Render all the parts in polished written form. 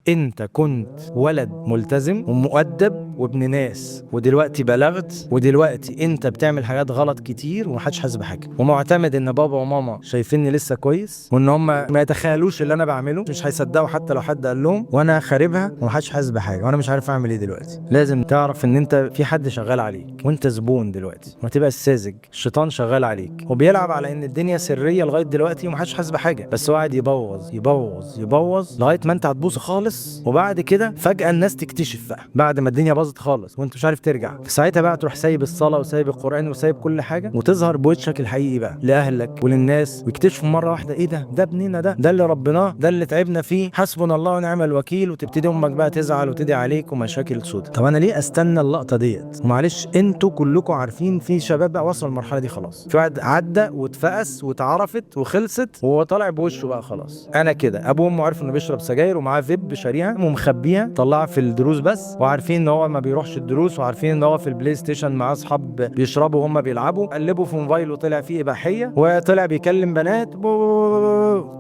انت كنت ولد ملتزم ومؤدب وابن ناس، ودلوقتي بلغت، ودلوقتي انت بتعمل حاجات غلط كتير ومحدش حاسس بحاجه، ومعتمد ان بابا وماما شايفيني لسه كويس، وان هم ما يتخيلوش اللي انا بعمله، مش هيصدقوا حتى لو حد قال لهم، وانا خاربها ومحدش حاسس بحاجه، وانا مش عارف اعمل ايه دلوقتي. لازم تعرف ان انت في حد شغال عليك، وانت زبون دلوقتي، ما تبقى الساذج. الشيطان شغال عليك وبيلعب على ان الدنيا سريه لغايه دلوقتي ومحدش حاسس بحاجه، بس هو قاعد يبوظ يبوظ يبوظ لغايه ما انت هتبوظ خالص، وبعد كده فجاه الناس تكتشف بقى بعد ما الدنيا باظت خالص وانت مش عارف ترجع. في ساعتها بقى تروح سايب الصلاه وسايب القران وسايب كل حاجه، وتظهر بوشك الحقيقي بقى لاهلك وللناس، ويكتشفوا مره واحده ايه ده ابننا، ده اللي ربناه، ده اللي تعبنا فيه، حسبنا الله ونعم الوكيل. وتبتدي امك بقى تزعل وتدعي عليك ومشاكل سودة. طب انا ليه استنى اللقطه ديت؟ ومعلش انتوا كلكم عارفين في شباب بقى وصل المرحله دي خلاص، في واحد عدى واتفقس واتعرفت وخلصت وهو طالع بوشه بقى خلاص. انا كده ابوه وامه عارف انه بيشرب سجاير ومعاه فيب شاريها ومخبيها طلعها في الدروس بس، وعارفين ان هو ما بيروحش الدروس، وعارفين ان هو في البلاي ستيشن مع اصحاب بيشربوا وهم بيلعبوا، قلبوا في موبايله وطلع فيه اباحيه، وطلع بيكلم بنات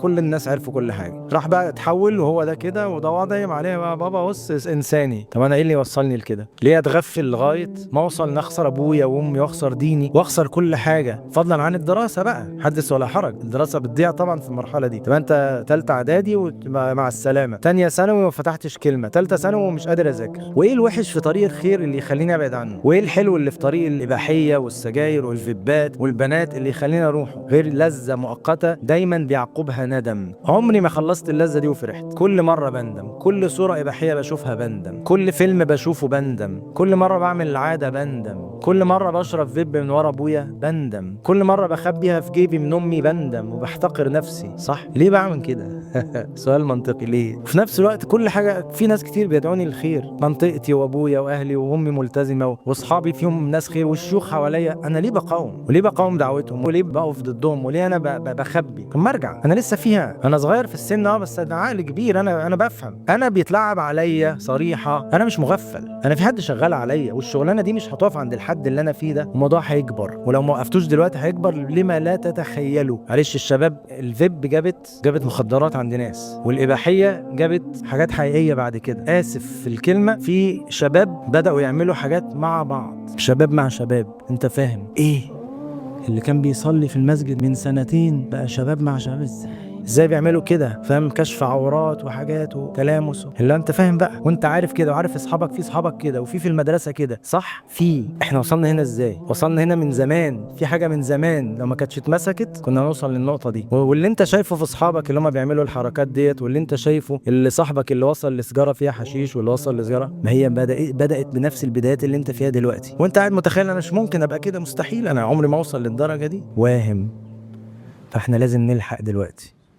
كل الناس عرفوا كل حاجه. راح بقى اتحول وهو ده كده، وده وضعي عليه بقى بابا بص انساني. طب انا ايه اللي يوصلني لكده؟ ليه اتغفل لغايه ما اوصل نخسر ابويا وامي واخسر ديني واخسر كل حاجه، فضلا عن الدراسه بقى حدث ولا حرج. الدراسه بتضيع طبعا في المرحله دي. طب انت ثالثه اعدادي ومع السلامه، ثانيه ثانوي وما فتحتش كلمه، ثالثه ثانوي ومش قادر اذاكر. وايه الوحش في طريق الخير اللي يخليني ابعد عنه؟ وايه الحلو اللي في طريق الاباحيه والسجاير والفيبات والبنات اللي يخليني اروحه غير لذه مؤقته دايما بيعقبها ندم؟ عمري ما خلصت اللذه دي وفرحت، كل مره بندم، كل صوره اباحيه بشوفها بندم، كل فيلم بشوفه بندم، كل مره بعمل العاده بندم، كل مره بشرب فيب من ورا ابويا بندم، كل مره بخبيها في جيبي من امي بندم وبحتقر نفسي. صح؟ ليه بعمل كده؟ سؤال منطقي ليه؟ وفي نفس الوقت كل حاجه، في ناس كتير بيدعوني للخير، منطقتي وابويا واهلي وامي ملتزمه واصحابي فيهم ناس خير والشيوخ حواليا، انا ليه بقاوم؟ وليه بقاوم دعوتهم؟ وليه بقف ضدهم؟ وليه انا بخبي؟ طب ما ارجع، انا لسه فيها، انا صغير في السن بس انا عقل كبير، انا بفهم، انا بيتلعب عليا صريحه، انا مش مغفل، انا في حد شغال عليا، والشغلانه دي مش هتقف عند الحد اللي انا فيه ده، الموضوع هيكبر، ولو ما وقفتوش دلوقتي هيكبر لما لا تتخيلوا. معلش الشباب، الفيب جابت مخدرات عند ناس، والاباحيه جابت حاجات حقيقيه بعد كده، اسف في الكلمه، في شباب بداوا يعملوا حاجات مع بعض، شباب مع شباب. انت فاهم ايه اللي كان بيصلي في المسجد من سنتين بقى شباب مع شباب؟ ازاي بيعملوا كده؟ فاهم؟ كشف عورات وحاجات وتلامس، اللي انت فاهم بقى، وانت عارف كده، وعارف اصحابك، في اصحابك كده، وفي المدرسه كده، صح؟ احنا وصلنا هنا ازاي؟ وصلنا هنا من زمان، في حاجه من زمان لو ما كانتش اتمسكت كنا نوصل للنقطه دي. واللي انت شايفه في اصحابك اللي هم بيعملوا الحركات ديت، واللي انت شايفه اللي صاحبك اللي وصل لسجاره فيها حشيش واللي وصل لسجاره، ما هي بدات بنفس البدايات اللي انت فيها دلوقتي، وانت قاعد متخيل انا مش ممكن ابقى كده، مستحيل، انا عمري ما اوصل للدرجه دي، واهم. فاحنا لازم نلحق دلوقتي.